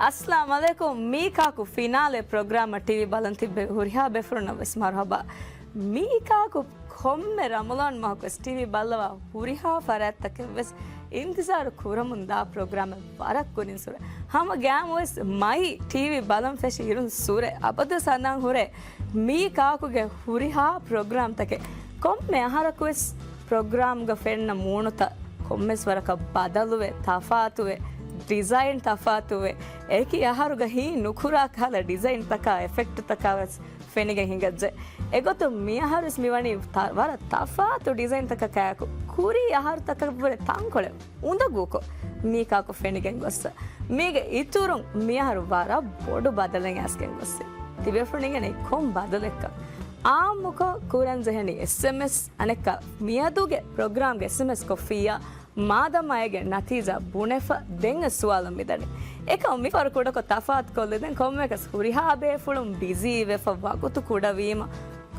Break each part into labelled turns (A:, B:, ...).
A: अस्सलाम वालेकुम मीकाकु finale programme TV बलंतिबे हुरिहा बेफुरना बस मरहबा मीकाकु komme ramadan mahkos tv ballava huriha farattake ves intizar kuramunda program warak kunin sura hama gam was mai tv balam fesh irun sura abada sanan hure मीकाकु ge huriha program take komme aharaku ves program ga fenna moonota komme swaraka badaluwe tafatuwe design तफातुवे एकी आहारुग ही नुखुरा काला design तका effect तका फेनिगे हिंगज्जे एगोतो मी आहारुस मिवणी वार तफातु design तका कायको कुरी आहार तका बरे तांकोले उंदगुको मीकाको फेनिगे गोस्स मीगे इतुरुं मी आहारु वार बोडु बदलें आस्कें गोस्से तिबे फुनिगे ने कोम बदलेक्क आमुको कुरन जहनी एसएमएस अनेक मियादुगे प्रोग्राम गे एसएमएस को फिया ಮಾದಮಾಯಗೆ ನತೀಜ ಬುನೆಫ ದೆಂಗ ಸುವಾಲ ಮಿದನೆ ಏಕ ಒಮ್ಮಿ ಫರ್ ಕೂಡ ಕೊ ತಫಾತ್ ಕೊಲ್ಲೆದೆನ್ ಕೊಮ್ಮೆಕ ಹುರಿಹಾ ಬೇಫುಳುಂ ಬಿಜಿ ವೆಫ ವಗುತು ಕೂಡ ವೀಮ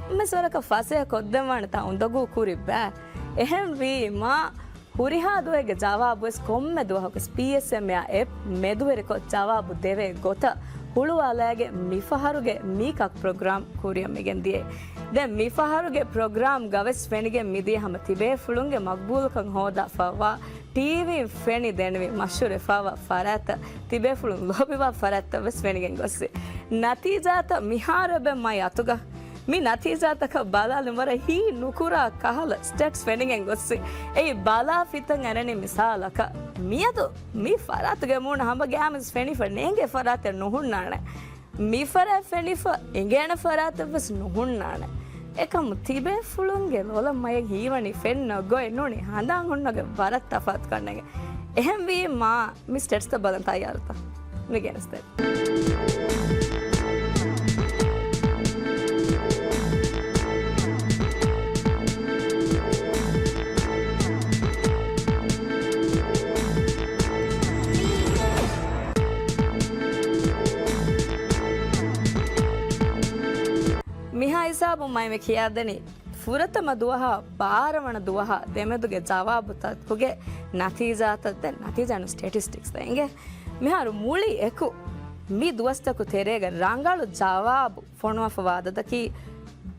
A: ಒಮ್ಮೆ ಸೊರಕ ಫಸೆ ಕೊದ್ದೆಮಣ ತಾ ಉಂದಗು ಕುರಿ ಬಾ ಎಹೆಂ ವೀಮ ಹುರಿಹಾ ದುವೆಗೆ ಜವಾಬ್ ವೆಸ್ ಕೊಮ್ಮೆ ದುವಹಕ ಪಿಎಸ್ಎಂ ಯಾ ಎಪ್ ಮೆದುವೆರೆ ಕೊ ಜವಾಬ್ ದೇವೆ ಗೊತ ಹುಳುವಾಲಾಗೆ ಮಿಫಹರುಗೆ ಮೀಕಕ್ ಪ್ರೋಗ್ರಾಮ್ ಕುರಿಯಮ್ಮಿಗೆನ್ ದಿಯೆ දැන් මිෆහරුගේ ප්‍රෝග්‍රෑම් ගවස් වෙනිගේ මිදී හැම තිබේ ෆුළුන්ගේ මක්බූල්කන් හොදා ෆවා ටීවී ෆෙනි දෙනවි මෂුර ෆවා ෆරාත තිබේ ෆුළුන් ලොබිවා ෆරාත වස් වෙනිගෙන් ගොස්සේ නතිජාත මිහාරබෙ මයි අතුග මේ නතිජාතක බලාලු මර හි නුකුරා කහල ස්ටැට්ස් වෙනිගෙන් ගොස්සේ ඒ බලා ෆිතන් අරනේ මිසාලක මියදු මේ ෆරාතගේ මුණ හැම ගෑමස් ෆෙනි ෆනේගේ ෆරාත නොහුන්නානේ මිෆර ෆෙනිෆ ඉංගේන ෆරාත වස් නොහුන්නානේ එකම තිබේ ෆුළුන්ගේ ලොල මය හීවනි ෆෙන්න ගොයි නොනි හඳන් හොන්නගේ වරත් තෆාත් කරන්නගේ එහෙම වී මා මිස්ටර්ස් ත බලන් තයාරත මෙගෙනස්තේ මිහා හිසාබු මයිම කියාදෙනි ෆුරතම දුවහා බාරවණ දුවහා දෙමෙදුගේ ජවාබු තත්කුගේ නතිජාතත් දැන් නතිජානු ස්ටැටිස්ටික්ස් දෙංගේ මිහාරු මුලි එකු මි දුවස්තකු තෙරේග රංගලු ජවාබු ෆොනුවෆ වාදදකි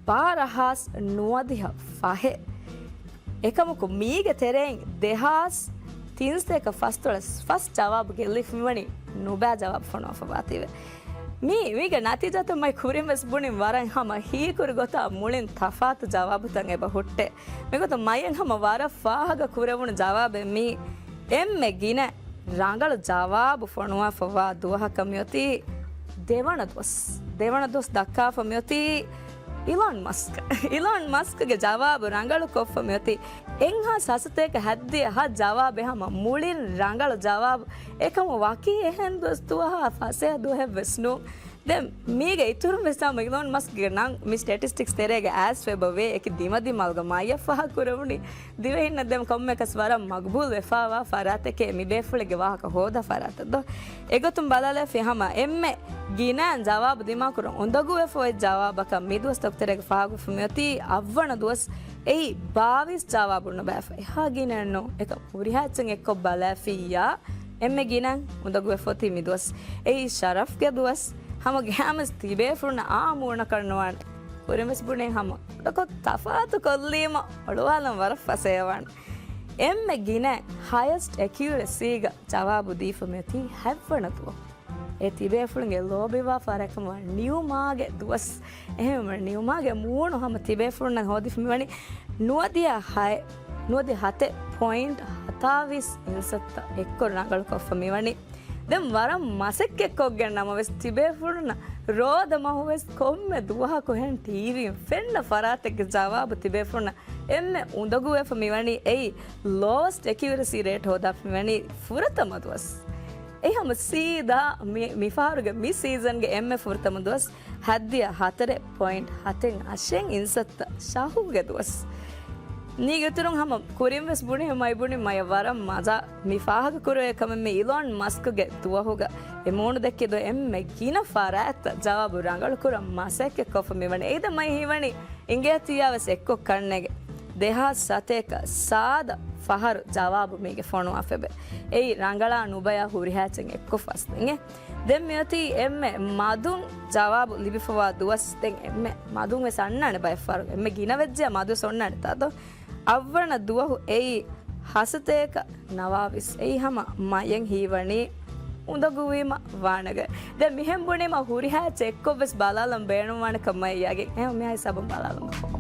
A: බාරහාස් නුවදිහ ෆහෙ එකමුකු මීගේ තෙරෙන් දෙහාස් තින්ස්තේක ෆස්තොලස් ෆස් ජවාබු ගෙල්ලිෆ් මිවනි නුබෑ ජවාබ ෆොනුවෆ වාතිවේ මීග නතිජත මයි කුරිමස් බුණින් වරන් හම හීකුරු ගොත මුලින් තෆාත් ජවාබුතන් එබ හුට්ටේ මෙගොත මයෙන් හම වර ෆාහග කුරවුණු ජවාබෙ මී එම්මෙ ගින රංගල ජවාබු ෆොනුවා ෆවා දුවහ කමියොති දෙවන දොස් දක්කා ෆමියොති ඉලොන් මස්ක්ගේ ජවාබු රංගල කොෆ මියොති එන්හා සසතේක හැද්දිය හා ජවාබෙ හම මුලින් රංගල ජවාබ එකම වකී එහෙන් දොස් දුවහා ෆසේ දුහ වෙස්නු දැන් මේක ඉතුරු වෙසම ඉලොන් මස්ක්ගේ නම් මි ස්ටැටිස්ටික්ස් තෙරේගේ ඇස් වෙබවේ එක දිමදි මල්ග මාය ෆහ කුරවුනි දිවෙහින්න දෙම් කොම්මකස් වර මග්බූල් වෙෆාවා ෆරාතකේ මි බේෆුලගේ වාහක හොදා ෆරාතද එගොතුම් බලාලේ ෆහම එම්මේ ගිනන් ජවාබ දිමා කුරන් උන්දගු වෙෆෝයි ජවාබක මිදුස් තොක්තරේගේ ෆාගු ෆමියති අවවන දුවස් ඒ 22 ජවාබුන්න බෑෆ එහා ගිනන්නෝ එක උරිහාච්චන් එක්ක බලාෆියා එම්මේ ගිනන් උන්දගු වෙෆෝති මිදුස් ඒ ශරෆ්ගේ දුවස් हम गैमस तिबे फुरना आमूर्ण करनवान पुरमस बुने हम डको तफात कोल्लीम अडवालम वर फसेवान एम्मे गिने हाईएस्ट एक्यूरेसी गा जवाब दीफमेति हैवनतो ए तिबे फुरंगे लोबिवा फरकम न्यू मागे दुवस एम न्यू मागे मूण हम तिबे फुरना होदिफमेवनी नुवदी हते पॉइंट 27 ඉන්සත්ත එක්ක නගල කොෆමිවනි දැන් වරම් මසෙක් එක්කෝගෙන නම වෙස් තිබේ ෆුරන රෝද මහුවෙස් කොම්මෙ දුවහ කොහෙන් ටීවී ෆෙන්න ෆරාතෙක් ජවාබ තිබේ ෆුරන එම්මෙ උඳගු එෆ මිවනි එයි ලෝස්ට් ඇකියුරසි රේට් හොදා මිවනි ෆුරතම දුවස් එයි හම සීදා මිෆාරුගේ මි සීසන්ගේ එම්මෙ ෆුරතම දුවස් හද්දිය 4.7 අශෙන් ඉන්සත්ත ශාහුගේ දුවස් ನೀಗತುರುಂ ಹಮ ಕುರಿಮಸ್ ಬುಣಿ ಮೈ ಬುಣಿ ಮಯ ವರಂ ಮಜಾ ಮಿಫಾಹಗ ಕುರೆ ಕಮೆ ಇಲಾನ್ ಮಸ್ಕ್ಗೆ ತುವಹುಗ ಎಮೋಣು ದಕ್ಕಿದು ಎಮ್ಮೆ ಗಿನ ಫರಾತ್ ಜವಾಬು ರಂಗಳು ಕುರ ಮಸಕ್ಕೆ ಕೊಫ ಮಿವಣಿ ಏದ ಮೈ ಹಿವಣಿ ಇಂಗೆ ತಿಯಾವಸ್ ಎಕ್ಕೊ ಕಣ್ಣೆಗೆ දෙහා සතේක සාද ෆහරු ජවාබු මේගේ ෆොනු අෆෙබේ ඒ රංගලා නුබයා හුරිහාචෙන් එක්කො ෆස්නෙන් දෙම් මෙති එම්මෙ මදුන් ජවාබු ලිබිෆවා දුවස් දෙන් එම්මෙ මදුන් වෙ සන්නන බයිෆාරු එම්මෙ ගිනවෙජ්ජ මදු සොන්නන තද අවවන දුවහු ඒ හසතේක නවාවිස් ඒ හම මයෙන් හීවණී උඳගුවීම වානග දැන් මිහෙම්බුනේම හුරිහාච එක්කො බස් බලාලම් බේනුවාන කමයි යගේ එහම මෙහයි සබම් බලාලම්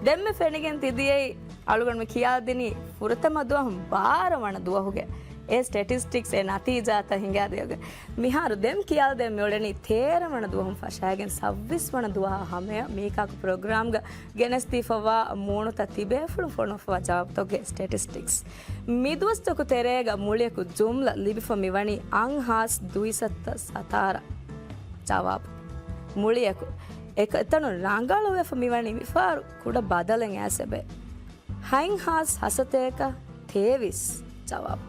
A: දෙම්ම ෆෙනිගෙන් තිදියයි අලුගන්ම කියා දෙනි පුරතම දුවහම් බාරවණ දුවහුගේ ඒ ස්ටැටිස්ටික්ස් ඒ නතිජාත හිඟාදියගේ මිහාරු දෙම් කියාල් දෙම් යොඩනි තේරවණ දුවහම් ෆෂාගෙන් සව්විස් වණ දුවහ හමය මේකක් ප්‍රෝග්‍රාම්ග ගෙනස්තිෆවා මූණුත තිබේෆුළු ෆොනොෆවා ජවාබ්තොගේ ස්ටැටිස්ටික්ස් මිදුවස්තොකු තෙරේග මුලියකු ජුම්ල ලිබිෆමි වනි අංහාස් දුයිසත්ත සතාර ජවාබ් මුලියකු එක එතනු රංගාලු වෙෆමිවනි විෆාරු කුඩ බදලෙන් ඇසෙබේ හයින් හාස් හසතේක තේවිස් ජවාබ්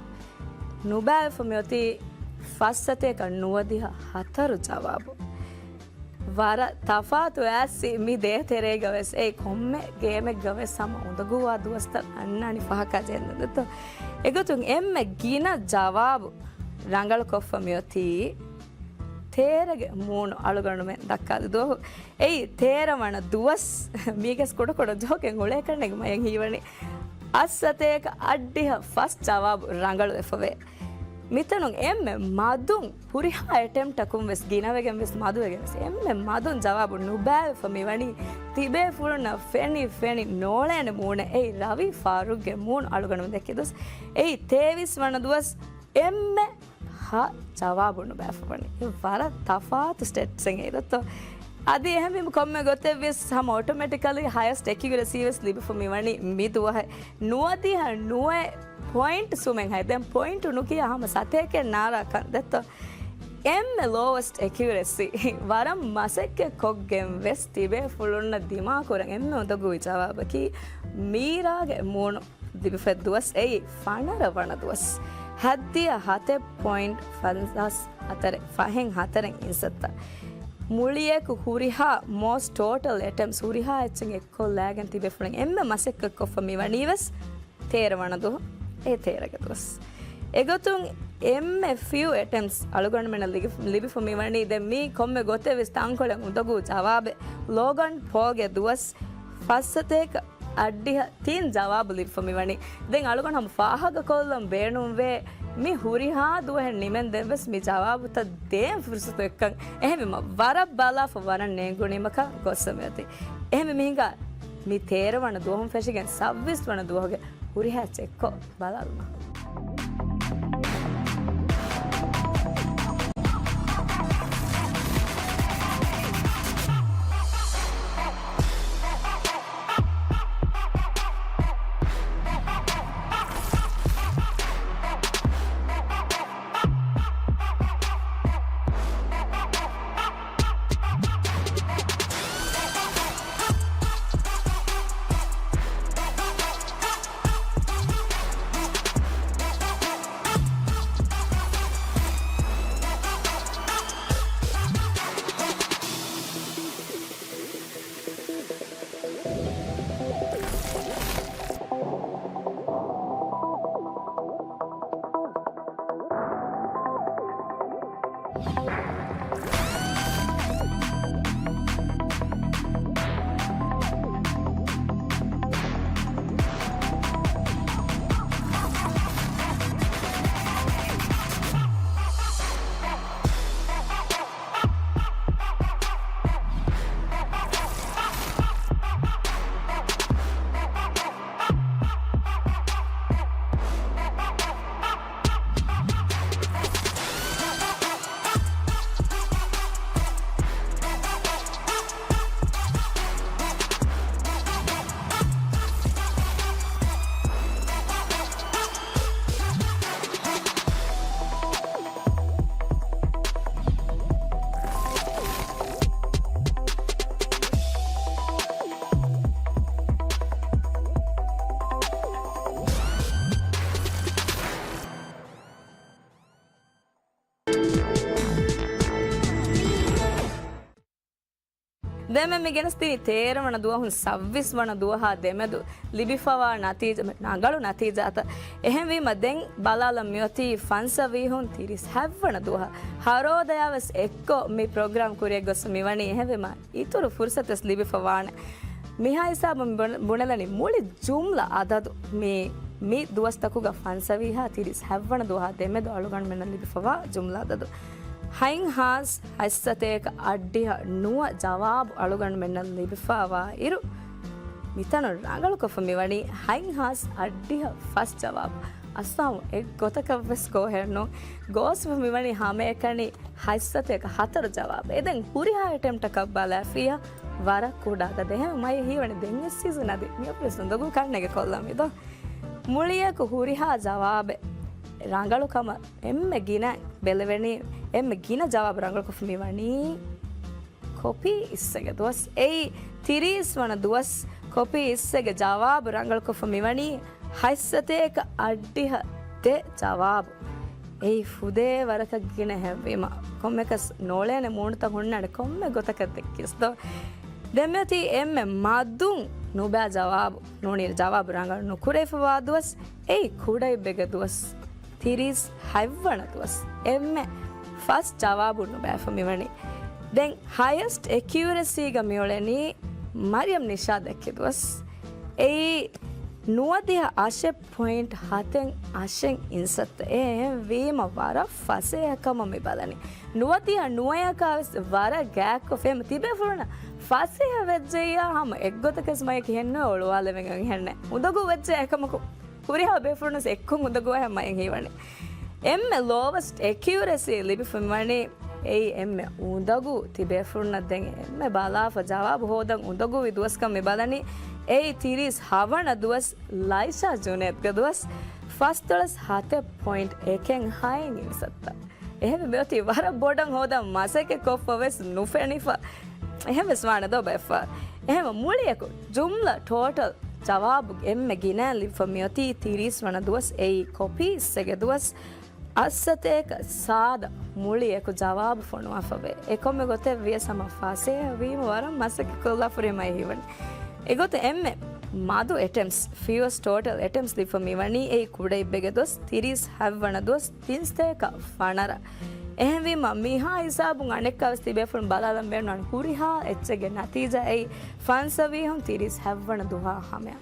A: නුබෑෆමියොති ෆස්සතේක නුවදිහ හතරු ජවාබු වර තෆාතු ඇස්සි මි දේතෙරේ ගවෙස් ඒ කොම්මෙ ගේමෙක් ගවෙස් සම උඳගුවා දුවස්ත අන්නනි පහකා ජෙන්නදත එගතුන් එම්මෙ ගින ජවාබු රංගල කොෆමියොති තේරගේ මූුණු අළුගනුමෙන් දක්කාද දොහු එයි තේරවන දුවස් මීගෙස් කොට ජෝකෙන් ගොලේ කරන එක මයෙන් හීවනි අස්සතයක අඩ්ඩිහ ෆස් ජවාබ රංගලු එෆවේ මිතනුන් එම්ම මදුන් පුරිහා එටෙම්ටකුම් වෙස් ගිනවගෙන් වෙස් මදුවගෙනස් එම්ම මදුන් ජවාබු නුබෑවෆමි වනි තිබේ ෆුරුණ ෆෙනි නෝලෑන මූුණ එයි රවි ෆාරුගේ මූුණු අළුගනුම දෙක්කෙදුස් එයි තේවිස් වන දුවස් එම්ම ජවාබුණු බෑෆවනි වර තෆාතු ස්ටෙට්සෙන් ඒදත්තෝ අද එහෙම කොම්ම ගොතේ වෙස් හම ඔටෝමැටිකලි හයස්ට් ඇකියුරසි ලිබිෆමි වනි මිදුවහ නුවදිහ නුවේ පොයින්ට් සුමෙන් හයි දැන් පොයින්ට් උණු කිය හම සතේකෙන් නාරකන් දත්තෝ එම්ම ලෝවස්ට් ඇකියුරසි වරම් මසෙක්ක කොග්ගෙන් වෙස් තිබේ ෆුළුන්න දිමා කොරන් එම්ම උදගුයි ජවාබකි මීරාගේ මූුණු දිබිෆෙත් දුවස් එයි ෆනර වන දුවස් හද්දිය 7.54 ෆහෙන් හතරෙන් ඉන්සත්තා මුලියෙකු හුරිහා මෝස් ටෝටල් ඇටම්ස් හුරිහා එච්චෙන් එක්කෝ ලෑගෙන් තිබෙෆුලෙන් එම්ම මසෙක්ක කොෆමි වනීවස් තේරවනදු ඒ තේරගතුවස් එගොතුන් එම්ම ෆියු ඇටම්ස් අලුගන්මෙන ලිබිෆමි වනී ද මී කොම්ම ගොතෙවිස් තංකොලෙන් උදගු ජවාබෙ ලෝගන් පෝගෙ දුවස් ෆස්සතේක අඩ්ඩිහ තින් ජවාබ ලිබිෆමි වනි දෙන් අලුගන් හම ෆාහග කොල්ලම් බේනුම් වේ මි හුරිහා දුවහෙන් නිමෙන් දෙවස් මි ජවාබුත දේම් ෆුර්සතු එක්කන් එහෙමම වරක් බලා ෆවරන් නේගුණීමක ගොස්සමයති එහෙම මිහිඟා මි තේරවන දුවහම් ෆැෂිගෙන් සව්විස් වන දුවහගේ හුරිහා චෙක්කෝ බලාලුනා දෙම මිගෙන ස්තිනි තේරවන දුවහුන් සව්විස් වන දුවහා දෙමෙදු ලිබිෆවා නතීජ නගලු නතීජාත එහෙමවීම දෙන් බලාලම් මියොති ෆන්සවීහුන් තිරිස් හැව්වන දුවහ හරෝදයාවස් එක්කෝ මේ ප්‍රෝග්‍රම් කුරිය ගොස් මිවනි එහෙවෙම ඉතුරු ෆුර්සතස් ලිබිෆවාන මිහා ඉසාබ බුණලනි මුලි ජුම්ලා අදදු මේ දුවස්තකුග ෆන්සවීහා තිරිස් හැව්වන දුවහා දෙමෙදු අලුගන් මෙන්න ලිබිෆවා ජුම්ලා අදදු හයින් හාස් හස්සතේක අඩ්ඩිහ නුව ජවාබ අලුගන් මෙන්න ලිබිෆාවා ඉරු මිතන රඟලු කොෆමි වනි හයින් හාස් අඩ්ඩිහ ෆස් ජවාබ අස්සාමු එක් ගොතකවස් කෝහෙරනු ගෝස්වමි වනි හමයකනි හස්සතේක හතර ජවාබ එදෙන් හුරිහා ඇටෙම්ටකක් බලාෆිය වර කුඩාද දෙහෙම මයි හීවනි දෙන්න සීසනද මිය ප්‍රසන්දගු කන්නක කොල්ලමිද මුලියක හුරිහා ජවාබ රංගලුකම එම්ම ගින බෙලවෙනි එම්ම ගින ජවාබ රංගලුකොෆමි වනි කොපි ඉස්සග දුවස් එයි තිරීස් වන දුවස් කොපි ඉස්සග ජවාබ රංගලුකොෆමි වනි හස්සතේක අඩ්ඩිහ දෙ ජවාබ එයි ෆුදේ වරක ගෙන හැවීම කොම්ම එකස් නෝලෑන මූුණත හොන්නට කොම්ම ගොතකත්තෙක්කිස්ද දෙමති එම්ම මද්දුන් නුබෑ ජවාබ නොනීර ජවාබ රංගල නුකුරේෆවා දුවස් එයි කුඩයි බෙග දුවස් තිරිස් හැව්වන දුවස් එම්ම ෆස් ජවාබුන්නු බෑෆමි වනි දැන් හයස්ට් එකියරසීග මියොලනී මරියම් නිශා දැක්කෙ දුවස් එයි නුවදිහ අශෙ පොයින්ට් හතෙන් අශෙන් ඉන්සත්ත වීම වර ෆසයකම මි බලනි නුවතිහ නුවයකාවස් වර ගෑක්කො ෆෙම තිබෙෆුරන ෆසය වෙච්ජය හම එක්ගොතකස් මය කියන්න ඔළුවාලවෙන් හැන්න උදගු වෙච්ච එකමකු හුරිහා බේෆුරනස් එක්කුම් උදගුව හැමයෙන් හිවනේ එම්ම ලෝවස්ට් එකියරසී ලිබිෆමනේ එයි එම්ම උදගු තිබේෆුරනත් දෙන් එම්ම බලාෆ ජවාබ හෝදන් උදගු විදුවස්කම් මෙ බලනි එයි තිරිස් හවන දුවස් ලයිෂා ජුනෙත්ග දුවස් ෆස්තොලස් හත පොයින්ට් එකෙන් හයි නිසත්ත එහෙම මෙති වර බොඩන් හෝදම් මසක කොෆ්ෆවෙස් නුෆෙනිෆ එහෙම ස්වානදෝ බැෆා එහෙම මුලියකු ජුම්ල ටෝටල් ජවාබ එම්ම ගිනෑලි ෆමියොති තිරිස් වන දුවස් එයි කොපි ඉස්සග දුවස් අස්සතේක සාද මුලියකු ජවාබ ෆොනුවෆවේ එකොම ගොතේ විය සම ෆාසේ වීම වරම් මසක කොල්ලා ෆුරිමයි හිවන එගොත එම්ම මදු එටම්ස් ෆියස් ටෝටල් එටම්ස් ලිෆමි වනි ඒ කුඩයි බෙග දොස් තිරිස් හැව්වන දොස් තින්ස්තේක ෆනර එහෙවීම මිහා හිසාබුන් අනෙක් අවස් තිබේෆුන් බලාලම් බෙන්නන් හුරිහා එච්චගේ නතීජ එයි ෆන්සවීහුන් තිරිස් හැව්වන දුහා හමය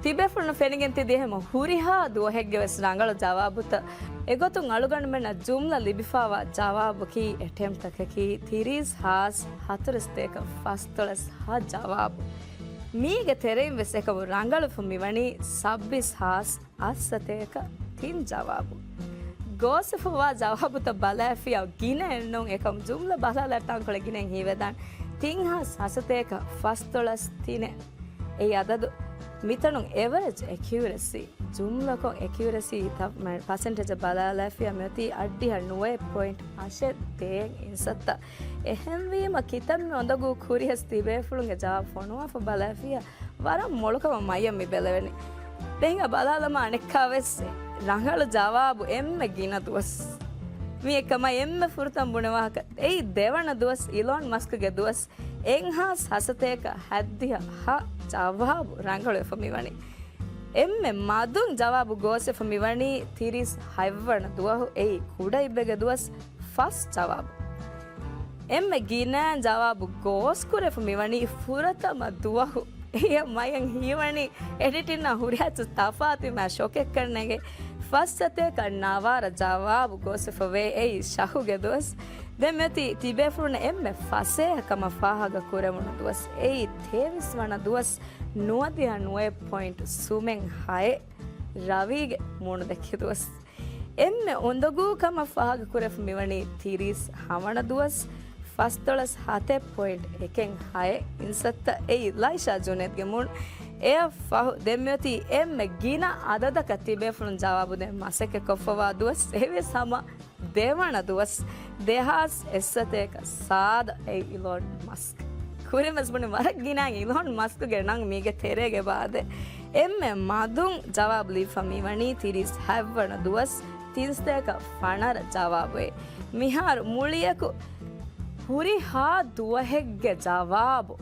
A: තිබෙෆුන ෆෙනිගෙන් තිදෙහෙම හුරිහා දුවහෙක්ගේ වෙස් රංගල ජවාබුත එගොතුන් අලුගන්න මෙන්න ජුම්ලා ලිබිෆාවා ජවාබකි එටෙම්ටකකි තිරිස් හාස් හතරස්තේක ෆස්තලස් හා ජවාබු මීගේ තෙරෙයින් වෙස් එකව රංගලුෆු මිවනි සබ්බිස් හාස් අස්සතේක තින් ජවාබු ගෝසෆවා ජවාබුත බලාෆියා ගින එන්නොන් එකම් ජුම්ලා බලාලටන් කොළ ගිනෙන් හීවෙදන් තින් හාස් හසතේක ෆස්තලස් තිනේ ඒ අදදු මිතනුන් average accuracy jumlako accuracy percentage balalafiya meti addiha 9.8 insatta ehemwima kitam ondagu kurihas tibe fulunge jawab fonwa for balafiya wara molokama mayam mi beleveni denga balalama anekka wesse rangalu jawabu emme gina duwas mi ekama emme furtam bunewaka ei devana duwas Elon Musk ge duwas enhas hasateka haddiha ha jawabu rangalu efamiwani emme madun jawabu gose efamiwani thiris hayvana duwahu ei kuda ibege duwas first jawabu emme gina jawabu gos kure efamiwani furatama duwahu eya mayan hiwani editing na huriyatu tafati ma shoke karnege first sateka nawara jawabu gose efave ei shahuge duwas දෙමෙති තිබෙෆුන එම්මෙ ෆසේහකම ෆාහග කුරමුණු දුවස් එයි තේවිස් වන දුවස් නුවදිය 9.6 රවිගේ මුණු දෙකේ දුවස් එම්මෙ ඔන්දගූකම ෆාහග කුරෙෆ මිවනි තිරිස් හමන දුවස් ෆස්තොලස් 7.1 ඉන්සත්ත එයි ලයිෂා ජුනෙත්ගේ මුණු එය ෆහු දෙමෙති එම්මෙ ගින අදදක තිබෙෆුන ජවාබු දෙ මසෙක කොෆවා දුවස් එවේ සම ದೇವಣ ದುವಸ್ ದೇಹಾಸ್ ಎಸ್ಸತೇಕ ಸಾದ ಎ ಇಲಾನ್ ಮಸ್ಕ್ ಕುರಿಮಸ್ ಬುನಿ ಮರಗಿನಾಗಿ ಇಲಾನ್ ಮಸ್ಕ್ ಗೆ ನಂಗ್ ಮೀಗೆ ತೆರೆಗೆ ಬಾದೆ ಎಮ್ಮೆ ಮದುಂ ಜವಾಬ್ ಲಿಫಮಿ ವಣಿ ತಿರಿಸ್ ಹವ್ವಣ ದುವಸ್ ತಿನ್ಸ್ತೇಕ ಫಣರ ಜವಾಬೆ ಮಿಹಾರ್ ಮುಳಿಯಕು ಹುರಿ ಹಾ ದುವಹೆಗ್ಗೆ ಜವಾಬು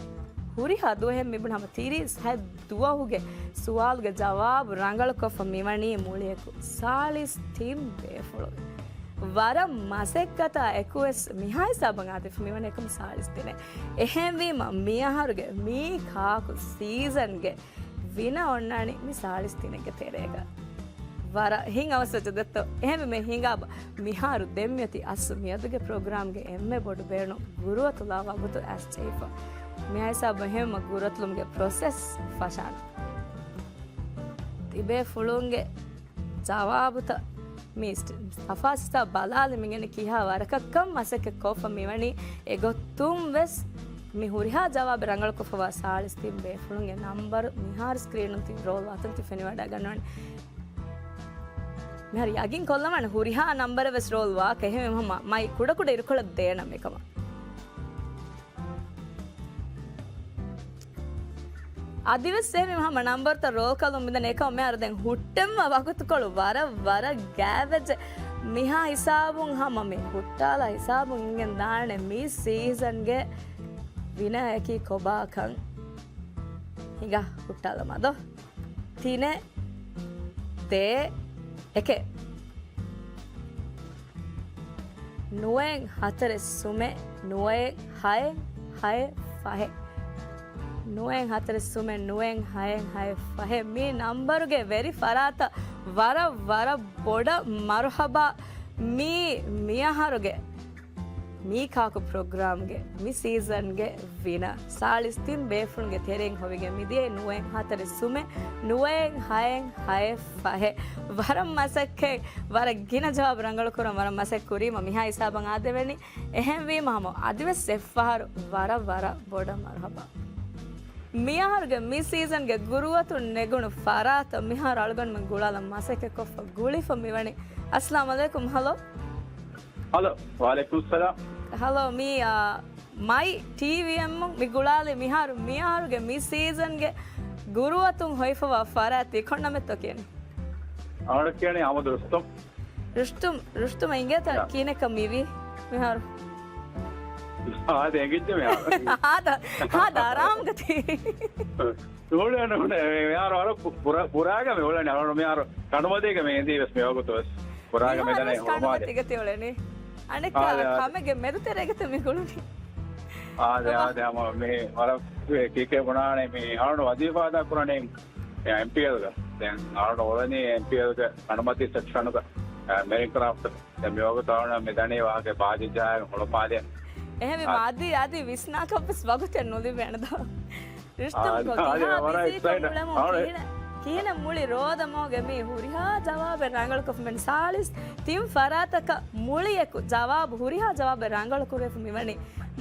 A: ಹುರಿ ಹಾ ದುವಹೆ ಮಿಬುನ ಹಮ ತಿರಿಸ್ ಹ ದುವಹುಗೆ ಸುವಾಲ್ಗೆ ಜವಾಬ್ ರಂಗಳಕ ಫಮಿ ವಣಿ ಮುಳಿಯಕು ಸಾಲಿಸ್ ತಿಮ್ ಬೇಫುಳು වරම් මසෙක් කතා එකුවස් මිහයි සබං ආතිෆ මෙවන එකම සාලිස්තිනේ එහෙම්වීම මියහරුගේ මී කාකු සීසන්ගේ වින ඔන්නනි මි සාලිස්තිනෙගේ තෙරේක වර හිං අවසච දත්ත එහෙම මේ හිංගාබ මිහාරු දෙම්යති අස්සු මියදුගේ ප්‍රෝග්‍රෑම්ගේ එම්මෙ බොඩු බේරණු ගුරුවතුලා වගුතු ඇස් චේෆ මිහයි සබ එහෙම ගුරුවතුලුම්ගේ ප්‍රොසෙස් ෆෂාන තිබේ ෆුලුන්ගේ ජවාබුත මිස්ට සෆාස්තා බලාල මිගෙන කිහා වරකක්කම් මසක කොෆ මිවනි එගොත්තුම් වෙස් මිහුරිහා ජවාබ රංගල කොෆවා සාලිස්තිම් බේෆුළුන්ගේ නම්බර් මිහාර ස්ක්‍රීනුන් ති රෝල් අතන්ති ෆෙනි වඩා ගන්නවනේ මෙහරි යගින් කොල්ලමන හුරිහා නම්බර වෙස් රෝල් වා කෙහෙම මම මයි කුඩ කුඩ ඉරකොල දේන මේකම අදිවස්සේ මම නම්බර්ත රෝල් කලුම් මිදන එක ඔමේ අර දැන් හුට්ටෙම වකුතු කොළු වර ගෑවජ මිහා හිසාබුන් හම මේ හුට්ටාලා හිසාබුන් ඉගෙන් දාන්නේ මේ සීසන්ගේ විනයකි කොබාකන් හිගා හුට්ටාලා මද තිනේ තේ එකේ නුවෙන් හතර සුමේ නුවෙන් හය පහේ නුවෙන් හතර සුමෙන් නුවෙන් හයෙන් හය පහේ මේ නම්බරුගේ වෙරි ෆරාත වර බොඩ මරහබා මේ මියහරුගේ මේ කාකු ප්‍රෝග්‍රෑම්ගේ මේ සීසන්ගේ වින සාලිස්තින් බේෆුන්ගේ තෙරෙන් හොවිගේ මිදියේ නුවෙන් හතර සුමෙන් නුවෙන් හයෙන් හය පහේ වරම් මසක්කේ වර ගින ජවාබ රංගල කරම වරම් මසක් කුරීම මිහා හිසාබන් ආදෙවෙනි එහෙම වීම හම අදිවස් සෙෆ්ෆහරු වර බොඩ මරහබා මියාර්ග මේ සීසන්ගේ ගුරුවතු නෙගුණු ෆරාත මිහාර අල්ගන් මන් ගුලාල මසක කොෆ ගුලිෆ මිවනි අස්ලාම අලයිකුම් හලෝ
B: හලෝ වලයිකුම් සලාම්
A: හලෝ මී මයි ටීවීඑම් මි ගුලාලේ මියාර්ගේ මේ සීසන්ගේ ගුරුවතුන් හොයිෆවා ෆරාත ඉකොන්නමෙත් කියන්නේ
B: ආඩ කියන්නේ ආමද
A: රුස්තුම් ඉංගත කියනක මිවි මිහාර
B: ඇගිච්ච
A: ආරාම් ගති
B: ඕලන යාර අර පුරාගම ඕලන අර මෙයාර කඩුමදේක මේ දීවස් මේවගතවස් පුරාගම මෙතන හොමාද
A: ටිකති ඔලනේ අනෙක් කමගේ මෙරුතරේගත මිකුළුනි
B: ආද මේ අර කීකේ වුණානේ මේ අරන වදීපාදා කරන්නේ MP එක දැන් ආවට ඕලනේ MP එක අනුමැති සෙක්ෂන් එක මේක ක්‍රාෆ්ට් දැන් මේක තවන මෙතනේ වාගේ පාදිජාය හොලපාදය
A: එහෙම මාදී ආදී විස්නාකපස් වගුතෙන් නොදි වෙනදා රිස්තම් කියන මුලි ರೋದಮೋಗೆ ಮೀ ಹುರಿಹಾ ಜವಾಬೆ ರಂಗಳ ಮೆನ್ ಸಾಲಿಸ್ ತಿಂ ಫರಾತಕ ಮುಳಿಯಕು ಜವಾಬ್ ಹುರಿಹಾ ಜವಾಬೆ ರಂಗಳ ಕುರೆಫು ಮಿವಣಿ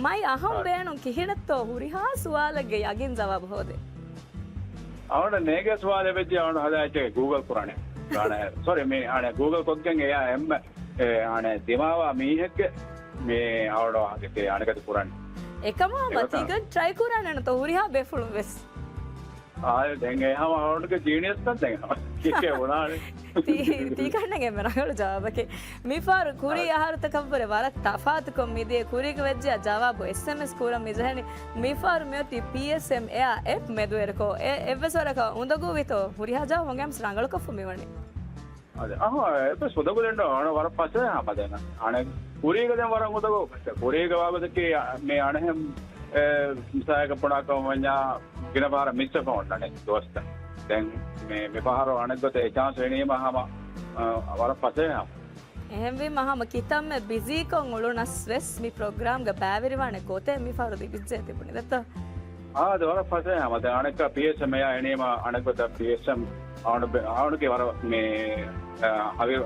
A: ಮೈ ಅಹಂ ಬೇಣು ಕಿಹಿಣತ್ತೋ ಹುರಿಹಾ ಸುವಾಲಗೆ ಯಗಿನ್ ಜವಾಬ್ ಹೋದೆ
B: ಅವನ ನೇಗೆ ಸುವಾಲೆ ಬೆಜ್ಜಿ ಅವನ ಹದಾಚೆ ಗೂಗಲ್ ಪುರಾಣೆ ಸಾರಿ ಮೇ ಆಣೆ ಗೂಗಲ್ ಕೊಕ್ಕಂಗೆ ಯಾ ಎಮ್ಮ ಆಣೆ ದಿಮಾವ ಮೀಹಕ್ಕೆ ಮೇ ಅವಡ ಹಾಗೆ ಆಣೆಗದ ಪುರಾಣೆ
A: එකම මතික ට්‍රයි කරන්න නත හුරිහා බෙෆුළු වෙස්
B: දැන් එහම අවුන්ට ජීනියස් දැන්
A: తీకన్నగే మెరగలు జవాబకి మీ ఫారు కురి ఆహారత కవ్వరే వర తఫాత్ కొమ్మిదే కురికి వెజ్జ జవాబు SMS కూర మిజహని మీ ఫారు మేతి PSM ఎ ఎప్ మెదుెరకో ఎవ్వసరక ఉందగు వితో హురిహా జా హొంగම් రంగල కొఫు మివని
B: ಅದೇ ಎಪ್ಪ ಸುದಗುಲೆಂಡು ಅವನ ವರ ಪಸೆ ಆಮದೇನ ಆಣೆ ಕುರಿಗದೆ ವರ ಉದಗು ಕುರಿಗವಾಗೋದಕ್ಕೆ ಮೇ ಅಣೆಹಂ මිසායක පොඩාක වඤ්ඤා ගිනපාර මිස්සක වණ්ඩනේ දොස්ත දැන් මේ මෙපහර අනෙක්ගත ඒ chance වෙනේ මහම වර පසේ
A: එහෙම වේ මහම කිතම් මේ බිසි කොන් උලුනස් වෙස් මේ ප්‍රෝග්‍රෑම් ಗ බෑවිරිවානේ ගෝතේ මේ ෆාරු දිවිච්චේ තිබුණේ දත්ත
B: දවර පසේ මත අනෙක් PSM යා එනේම අනෙක්ගත PSM ආවුණගේ වර මේ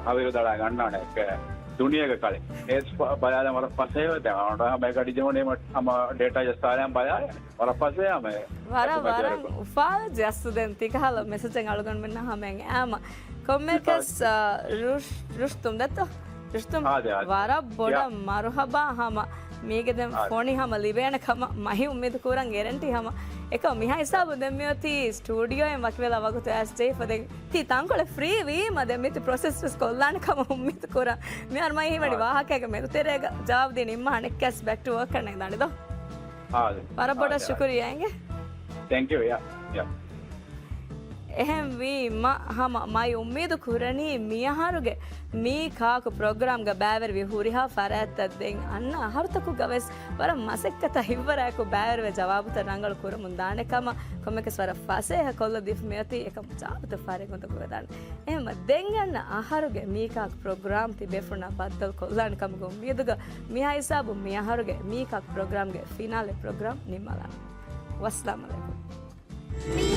B: හවිරු දලා ගන්නානේ दुनिया के काले एस बया हमारा पास है होता है और हमें गाड़ी जमने में हम डेटा जैसा आया हम बया और पास है हमें
A: वारा उफाल जस्टुडेंटी का हाल मैसेज अंगालगन में ना हमें आम कमेकस रुस्तुम दत्तो रुस्तुम वारा बोड़ा मरहबा हम මේකෙන් ෆෝනි හැම ලිබේන කම මහි උම්මේද කුරන් ගැරන්ටි හැම එක මිහා හිසාබ දෙමියති ස්ටුඩියෝ එම වක්වෙලා වගතු ඇස්ජේ ෆදෙන් ති තංකොල ෆ්‍රී වීම දෙමිති ප්‍රොසෙස් ස් කොල්ලාන කම උම්මේද කුරන් මෙහර මයි හිමඩි වාහකයක මෙරු තෙරේග ජවාබ් දෙන ඉම්ම හනෙක් කැස් බැක් ටු වර්ක් කරන්න දානද වර බොඩ ශුක්‍රියා එංගේ
B: thank you yeah
A: එහෙම වීම හම මයි උම්මේද කුරණී මියහරුගේ මී කාකු ප්‍රෝග්‍රෑම් ಗ බෑවර විහුරිහා ෆරෑත්තෙන් අන්න අහර්තකු ගවස් වර මසෙක්කත හිවරයකු බෑවරව ජවාබුත රංගල කුර මුන්දානකම කොමකස් වර ෆසේ කොල්ල දිෆ් මෙති එකම ජාබුත ෆාරේ කොන්ත කුවදාන එහෙම දෙංගන්න අහරුගේ මී කාකු ප්‍රෝග්‍රෑම් ති බෙෆුනා බද්දල් කොල්ලාන කම ගොම් මියදුග මිහා හිසාබු මියහරුගේ මී කාකු ප්‍රෝග්‍රෑම් ගේ ෆිනාලේ ප්‍රෝග්‍රෑම් නිමලා වස්ලාම අලයිකුම්